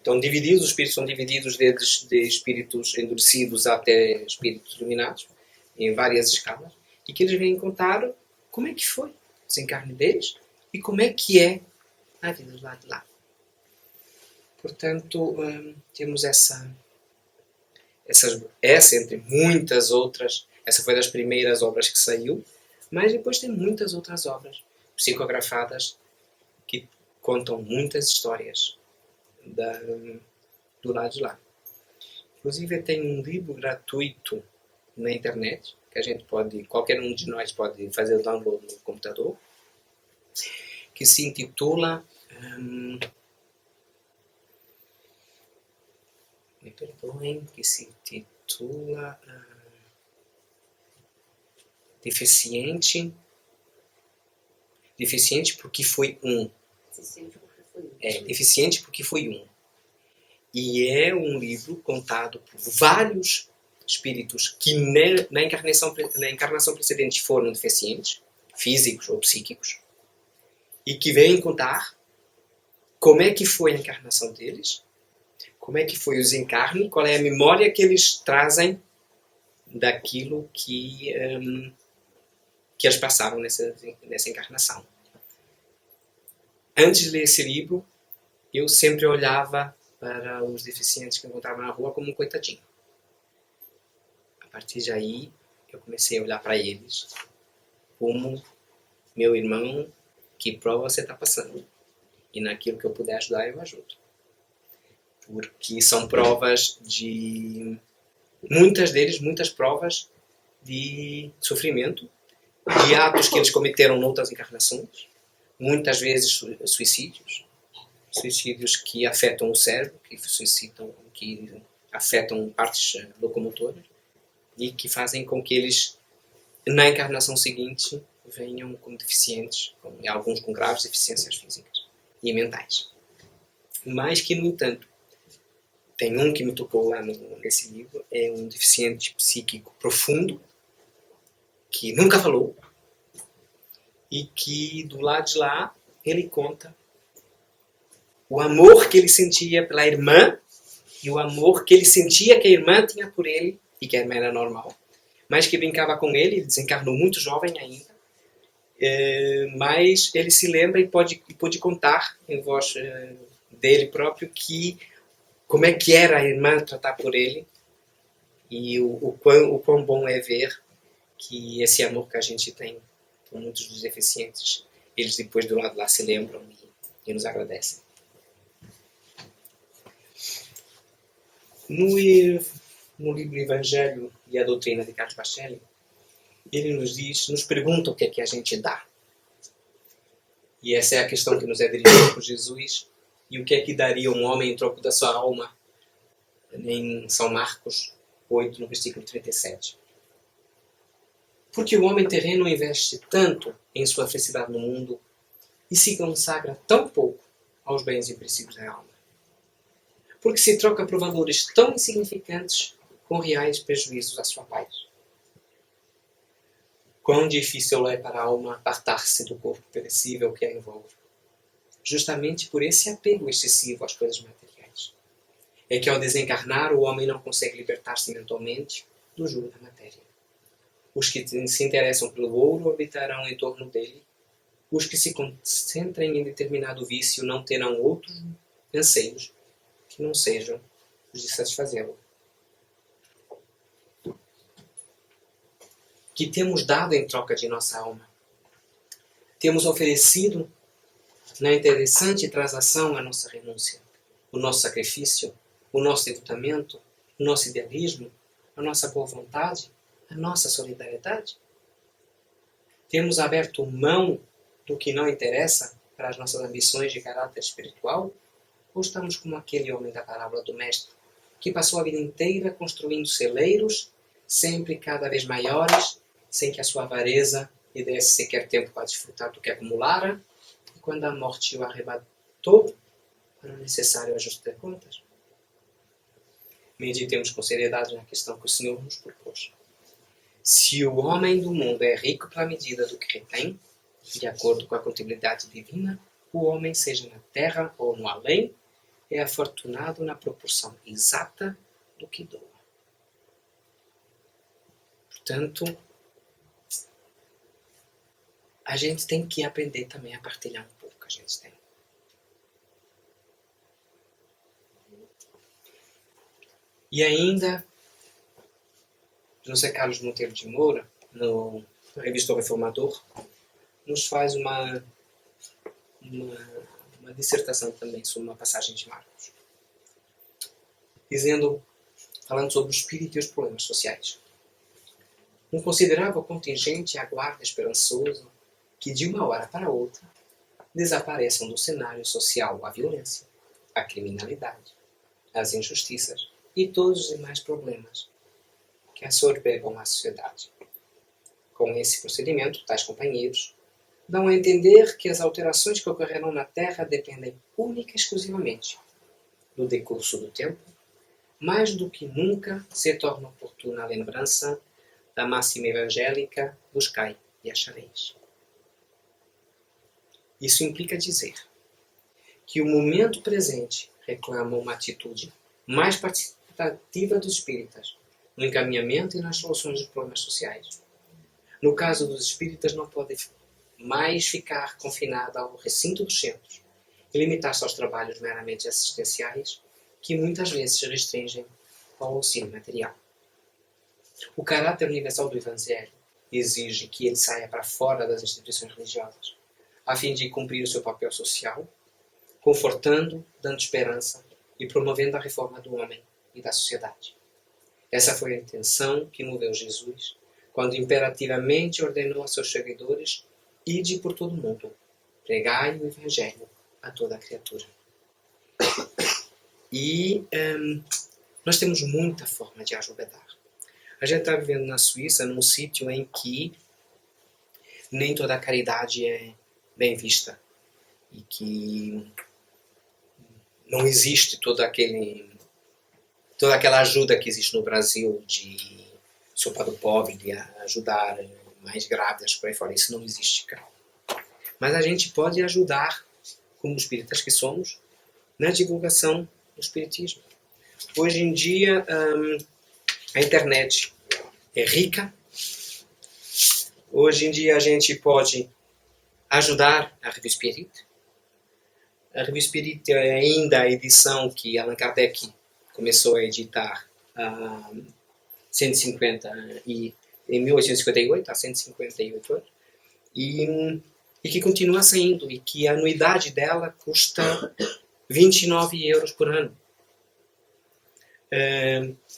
então divididos, os espíritos são divididos desde de espíritos endurecidos até espíritos iluminados, em várias escalas, e que eles vêm contar como é que foi o desencarne deles e como é que é a vida do lado de lá. Portanto, temos essa entre muitas outras, essa foi das primeiras obras que saiu, mas depois tem muitas outras obras psicografadas que contam muitas histórias do lado de lá. Inclusive tem um livro gratuito na internet, que a gente pode, qualquer um de nós pode fazer o download no computador, que se intitula me perdoem, que se intitula Deficiente porque foi um. Deficiente porque foi um. E é um livro contado por vários espíritos que na encarnação precedente foram deficientes, físicos ou psíquicos, e que vêm contar como é que foi a encarnação deles, como é que foi o desencarne, qual é a memória que eles trazem daquilo que eles passaram nessa encarnação. Antes de ler esse livro, eu sempre olhava para os deficientes que eu encontrava na rua como um coitadinho. A partir daí, eu comecei a olhar para eles como meu irmão, que prova você está passando. E naquilo que eu puder ajudar, eu ajudo. Porque são provas de... muitas deles, muitas provas de sofrimento, de atos que eles cometeram noutras encarnações, muitas vezes suicídios que afetam o cérebro, que afetam partes locomotoras e que fazem com que eles, na encarnação seguinte, venham como deficientes, alguns com graves deficiências físicas e mentais. Mas que, no entanto, tem um que me tocou lá nesse livro, é um deficiente psíquico profundo, que nunca falou, e que do lado de lá ele conta o amor que ele sentia pela irmã e o amor que ele sentia que a irmã tinha por ele, e que a irmã era normal, mas que brincava com ele desencarnou muito jovem ainda, mas ele se lembra e pôde contar em voz dele próprio como é que era a irmã tratar por ele, e o quão bom é ver que esse amor que a gente tem por muitos dos deficientes, eles depois do lado lá se lembram e nos agradecem. No livro Evangelho e a Doutrina de Carlos Pacelli, ele nos pergunta o que é que a gente dá. E essa é a questão que nos é dirigida por Jesus. E o que é que daria um homem em troco da sua alma? Em São Marcos 8, no versículo 37. Porque o homem terreno investe tanto em sua felicidade no mundo e se consagra tão pouco aos bens e princípios da alma. Porque se troca por valores tão insignificantes com reais prejuízos à sua paz. Quão difícil é para a alma apartar-se do corpo perecível que a envolve. Justamente por esse apego excessivo às coisas materiais. É que ao desencarnar o homem não consegue libertar-se mentalmente do jugo da matéria. Os que se interessam pelo ouro habitarão em torno dele. Os que se concentrem em determinado vício não terão outros anseios que não sejam os de satisfazê-lo. Que temos dado em troca de nossa alma. Temos oferecido na interessante transação a nossa renúncia, o nosso sacrifício, o nosso devotamento, o nosso idealismo, a nossa boa vontade, a nossa solidariedade. Temos aberto mão do que não interessa para as nossas ambições de caráter espiritual? Ou estamos como aquele homem da parábola do mestre, que passou a vida inteira construindo celeiros, sempre cada vez maiores, sem que a sua avareza lhe desse sequer tempo para desfrutar do que acumulara, e quando a morte o arrebatou, era necessário ajuste de contas? Meditemos com seriedade na questão que o Senhor nos propôs. Se o homem do mundo é rico pela medida do que retém, de acordo com a contabilidade divina, o homem, seja na terra ou no além, é afortunado na proporção exata do que doa. Portanto, a gente tem que aprender também a partilhar um pouco que a gente tem. E ainda, José Carlos Monteiro de Moura, no Revista Reformador, nos faz uma dissertação também sobre uma passagem de Marcos, falando sobre o espírito e os problemas sociais. Um considerável contingente aguarda esperançoso que de uma hora para outra desapareçam do cenário social a violência, a criminalidade, as injustiças e todos os demais problemas que assorbem a sociedade. Com esse procedimento, tais companheiros dão a entender que as alterações que ocorrerão na Terra dependem única e exclusivamente do decurso do tempo, mais do que nunca se torna oportuna a lembrança da máxima evangélica: buscai e achareis. Isso implica dizer que o momento presente reclama uma atitude mais participativa dos espíritas no encaminhamento e nas soluções dos problemas sociais. No caso dos espíritas, não pode mais ficar confinada ao recinto dos centros e limitar-se aos trabalhos meramente assistenciais que muitas vezes restringem ao auxílio material. O caráter universal do Evangelho exige que ele saia para fora das instituições religiosas, a fim de cumprir o seu papel social, confortando, dando esperança e promovendo a reforma do homem e da sociedade. Essa foi a intenção que moveu Jesus quando imperativamente ordenou a seus seguidores: ide por todo o mundo, pregai o Evangelho a toda a criatura. E nós temos muita forma de ajudar. A gente está vivendo na Suíça, num sítio em que nem toda a caridade é bem vista e que não existe toda aquela ajuda que existe no Brasil de sopa do pobre, de ajudar mais grávidas por aí fora. Isso não existe, cara. Mas a gente pode ajudar, como espíritas que somos, na divulgação do espiritismo. Hoje em dia, a internet é rica. Hoje em dia a gente pode ajudar a Revue Spirit. A Revue Spirit é ainda a edição que Allan Kardec começou a editar em 1858, há 158 anos, e que continua saindo, e que a anuidade dela custa 29 euros por ano.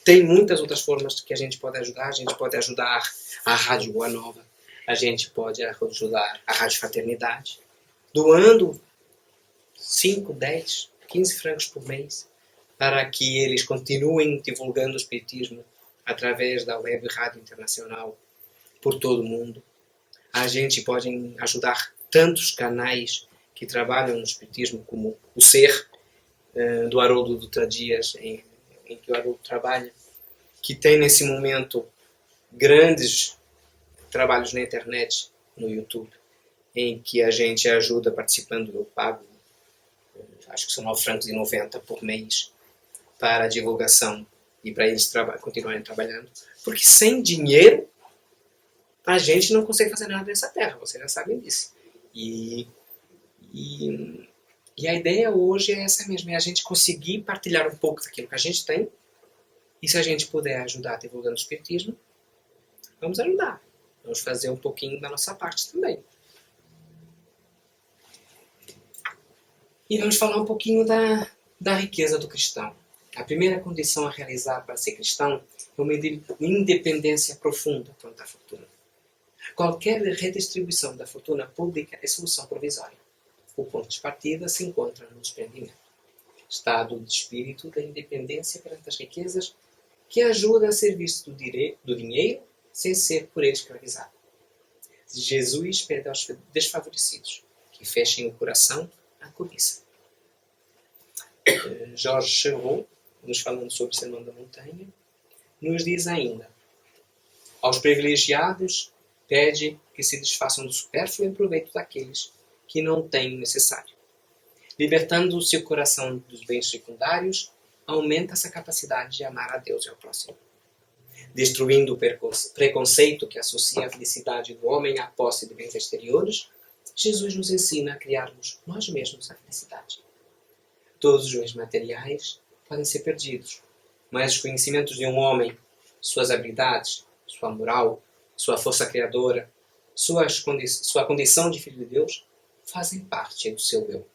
Tem muitas outras formas que a gente pode ajudar. A gente pode ajudar a Rádio Boa Nova. A gente pode ajudar a Rádio Fraternidade, doando 5, 10, 15 francos por mês para que eles continuem divulgando o Espiritismo através da web rádio internacional por todo o mundo. A gente pode ajudar tantos canais que trabalham no Espiritismo, como o Ser, do Haroldo Dutra Dias, em que o Haroldo trabalha, que tem nesse momento grandes trabalhos na internet, no YouTube, em que a gente ajuda participando. Eu pago, acho que são 9,90 francos por mês para a divulgação e para eles continuarem trabalhando. Porque sem dinheiro a gente não consegue fazer nada nessa terra, vocês já sabem disso. E a ideia hoje é essa mesmo, é a gente conseguir partilhar um pouco daquilo que a gente tem, e se a gente puder ajudar divulgando o Espiritismo, vamos ajudar. Vamos fazer um pouquinho da nossa parte também. E vamos falar um pouquinho da riqueza do cristão. A primeira condição a realizar para ser cristão é uma independência profunda quanto à fortuna. Qualquer redistribuição da fortuna pública é solução provisória. O ponto de partida se encontra no desprendimento. Estado de espírito da independência perante as riquezas que ajuda a serviço do dinheiro sem ser por ele escravizado. Jesus pede aos desfavorecidos que fechem o coração à cobiça. Jorge Cherot, nos falando sobre o Sermão da Montanha, nos diz ainda: aos privilegiados pede que se desfaçam do supérfluo em proveito daqueles que não têm o necessário. Libertando-se o coração dos bens secundários, aumenta-se a capacidade de amar a Deus e ao próximo. Destruindo o preconceito que associa a felicidade do homem à posse de bens exteriores, Jesus nos ensina a criarmos nós mesmos a felicidade. Todos os bens materiais podem ser perdidos, mas os conhecimentos de um homem, suas habilidades, sua moral, sua força criadora, sua condição de filho de Deus, fazem parte do seu eu.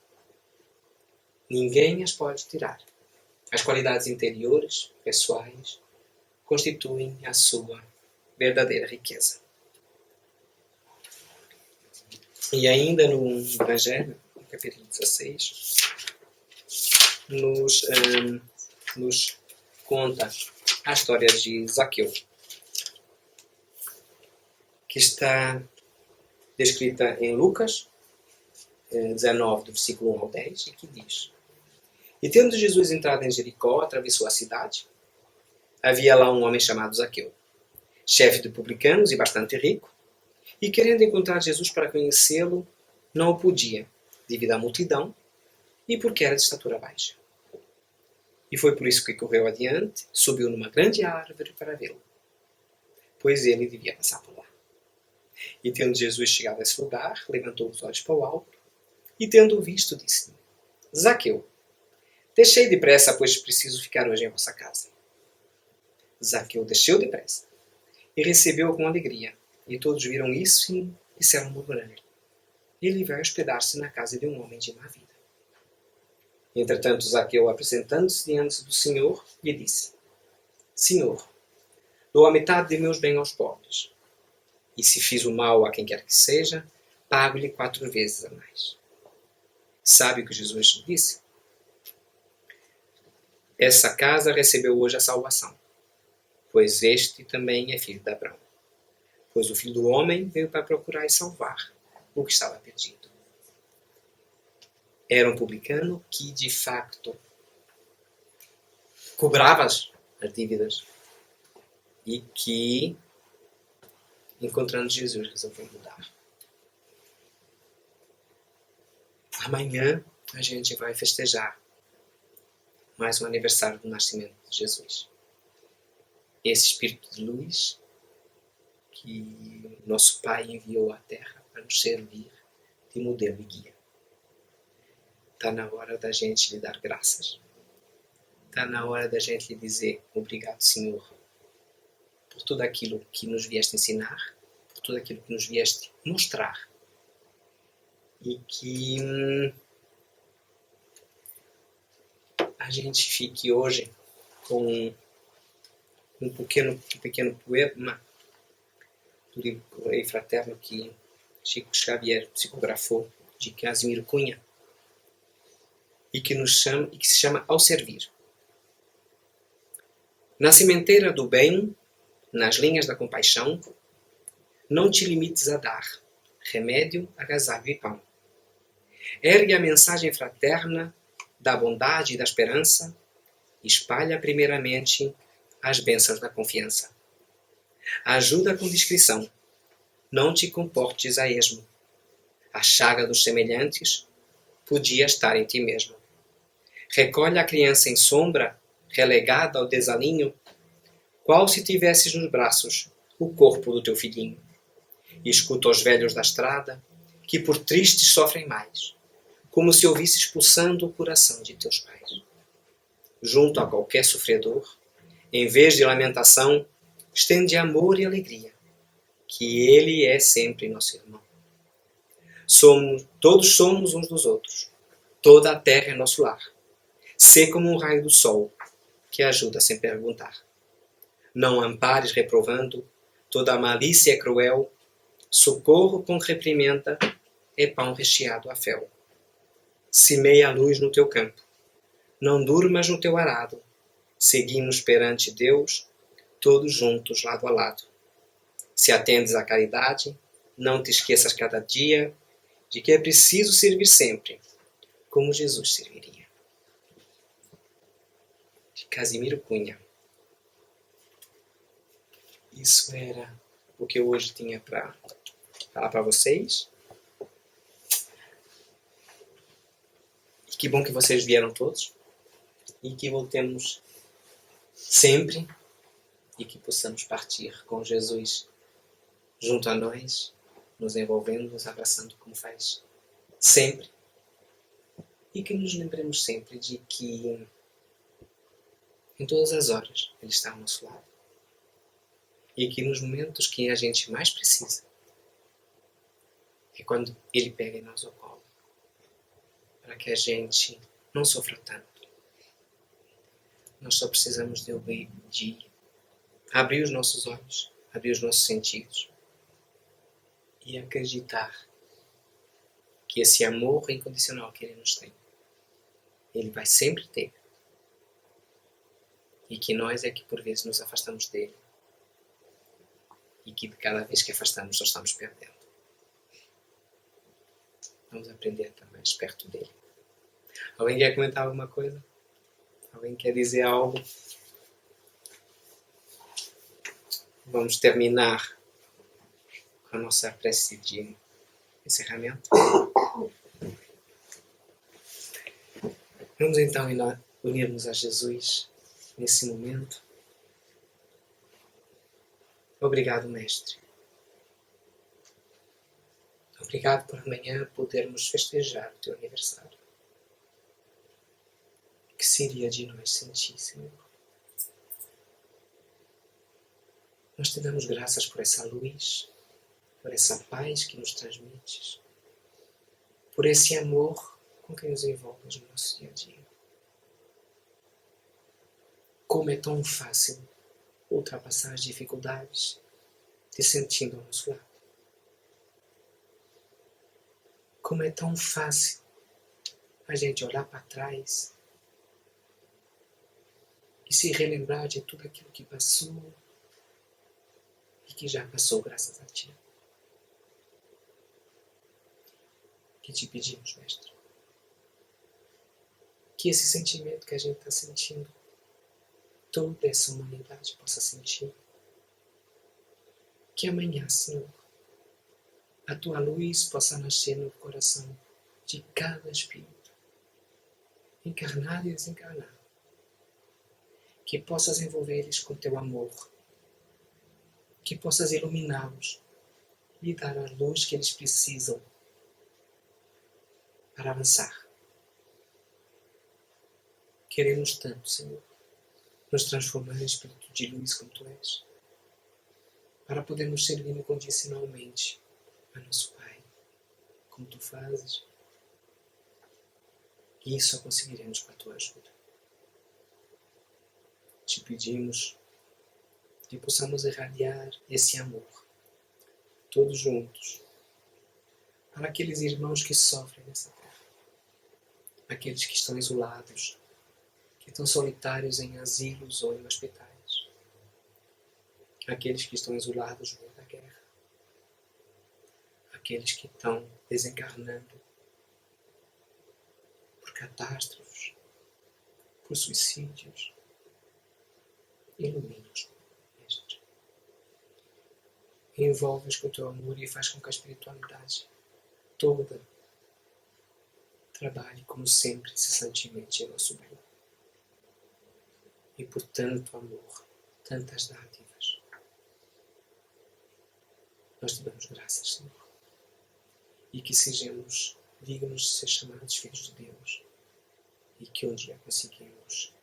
Ninguém as pode tirar. As qualidades interiores, pessoais, constituem a sua verdadeira riqueza. E ainda no Evangelho, no capítulo 16, nos conta a história de Zaqueu, que está descrita em Lucas 19, do versículo 1 ao 10, e que diz: E tendo Jesus entrado em Jericó, atravessou a cidade. Havia lá um homem chamado Zaqueu, chefe de publicanos e bastante rico, e querendo encontrar Jesus para conhecê-lo, não o podia, devido à multidão, e porque era de estatura baixa. E foi por isso que correu adiante, subiu numa grande árvore para vê-lo, pois ele devia passar por lá. E tendo Jesus chegado a esse lugar, levantou os olhos para o alto, e tendo-o visto, disse-lhe: Zaqueu, descei depressa, pois preciso ficar hoje em vossa casa. Zaqueu desceu depressa e recebeu-o com alegria, e todos viram isso e disseram murmurando: Ele vai hospedar-se na casa de um homem de má vida. Entretanto, Zaqueu, apresentando-se diante do Senhor, lhe disse: Senhor, dou a metade de meus bens aos pobres, e se fiz o mal a quem quer que seja, pago-lhe 4 vezes a mais. Sabe o que Jesus disse? Essa casa recebeu hoje a salvação, pois este também é filho de Abraão. Pois o Filho do Homem veio para procurar e salvar o que estava perdido. Era um publicano que, de facto, cobrava as dívidas e que, encontrando Jesus, resolveu mudar. Amanhã a gente vai festejar mais um aniversário do nascimento de Jesus. Esse Espírito de luz que nosso Pai enviou à Terra para nos servir de modelo e guia. Está na hora da gente lhe dar graças. Está na hora da gente lhe dizer: obrigado, Senhor, por tudo aquilo que nos vieste ensinar, por tudo aquilo que nos vieste mostrar. E que a gente fique hoje com um pequeno poema do livro Correio Fraterno que Chico Xavier psicografou, de Casimiro Cunha, e que se chama Ao Servir. Na sementeira do bem, nas linhas da compaixão, não te limites a dar remédio, agasalho e pão. Ergue a mensagem fraterna da bondade e da esperança, espalha primeiramente as bênçãos da confiança. Ajuda com discrição, não te comportes a esmo. A chaga dos semelhantes podia estar em ti mesmo. Recolhe a criança em sombra, relegada ao desalinho, qual se tivesses nos braços o corpo do teu filhinho. E escuta os velhos da estrada, que por tristes sofrem mais, como se ouvisses pulsando o coração de teus pais. Junto a qualquer sofredor, em vez de lamentação, estende amor e alegria, que ele é sempre nosso irmão. Todos somos uns dos outros, toda a terra é nosso lar. Sê como um raio do sol, que ajuda sem perguntar. Não ampares reprovando, toda a malícia é cruel, socorro com reprimenda é pão recheado a fel. Semeia a luz no teu campo, não durmas no teu arado, seguimos perante Deus, todos juntos lado a lado. Se atendes à caridade, não te esqueças cada dia de que é preciso servir sempre, como Jesus serviria. De Casimiro Cunha. Isso era o que eu hoje tinha para falar para vocês. E que bom que vocês vieram todos. E que voltemos sempre. E que possamos partir com Jesus junto a nós, nos envolvendo, nos abraçando como faz sempre. E que nos lembremos sempre de que em todas as horas Ele está ao nosso lado. E que nos momentos que a gente mais precisa é quando Ele pega em nós o colo, para que a gente não sofra tanto. Nós só precisamos de abrir os nossos olhos, abrir os nossos sentidos e acreditar que esse amor incondicional que Ele nos tem, Ele vai sempre ter. E que nós é que por vezes nos afastamos dele. E que cada vez que afastamos, nós estamos perdendo. Vamos aprender a estar mais perto dele. Alguém quer comentar alguma coisa? Alguém quer dizer algo? Vamos terminar com a nossa prece de encerramento. Vamos então unir-nos a Jesus nesse momento. Obrigado, Mestre. Obrigado por amanhã podermos festejar o teu aniversário. O que seria de nós sem ti, Senhor? Nós te damos graças por essa luz, por essa paz que nos transmites, por esse amor com que nos envolves no nosso dia a dia. Como é tão fácil ultrapassar as dificuldades te sentindo ao nosso lado. Como é tão fácil a gente olhar para trás e se relembrar de tudo aquilo que passou e que já passou graças a ti. Que te pedimos, Mestre, que esse sentimento que a gente está sentindo, toda essa humanidade possa sentir. Que amanhã, Senhor, a tua luz possa nascer no coração de cada espírito, encarnado e desencarnado. Que possas envolver eles com teu amor, que possas iluminá-los e dar a luz que eles precisam para avançar. Queremos tanto, Senhor, nos transformar em espírito de luz como Tu és, para podermos servir incondicionalmente a nosso Pai, como Tu fazes. E isso só conseguiremos com a Tua ajuda. te pedimos que possamos irradiar esse amor, todos juntos, para aqueles irmãos que sofrem nessa terra, aqueles que estão isolados, que estão solitários em asilos ou em hospitais, aqueles que estão isolados no meio da guerra, aqueles que estão desencarnando por catástrofes, por suicídios. Ilumina-os, Mestre. Envolve-os com o teu amor e faz com que a espiritualidade toda trabalhe como sempre, incessantemente em nosso bem. E por tanto amor, tantas dádivas, nós te damos graças, Senhor. E que sejamos dignos de ser chamados filhos de Deus. E que um dia conseguimos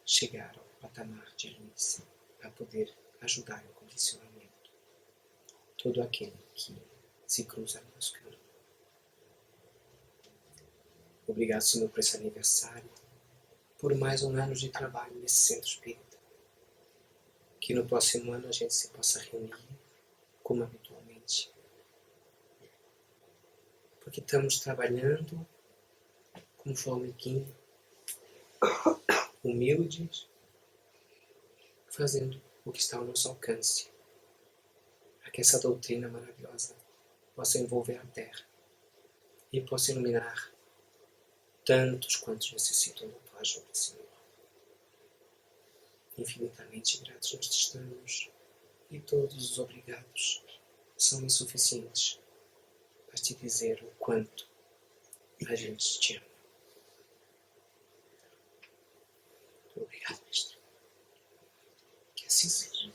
chegar ao patamar de Luís a poder ajudar incondicionalmente todo aquele que se cruza no nosso caminho. Obrigado, Senhor, por esse aniversário, por mais um ano de trabalho nesse centro espírita. Que no próximo ano a gente se possa reunir como habitualmente. Porque estamos trabalhando como formiguinha, humildes, fazendo o que está ao nosso alcance, para que essa doutrina maravilhosa possa envolver a Terra e possa iluminar tantos quantos necessitam da tua ajuda, Senhor. Infinitamente gratos nós te estamos, e todos os obrigados são insuficientes para te dizer o quanto a gente te ama. Obrigado, Mestre. Que assim seja.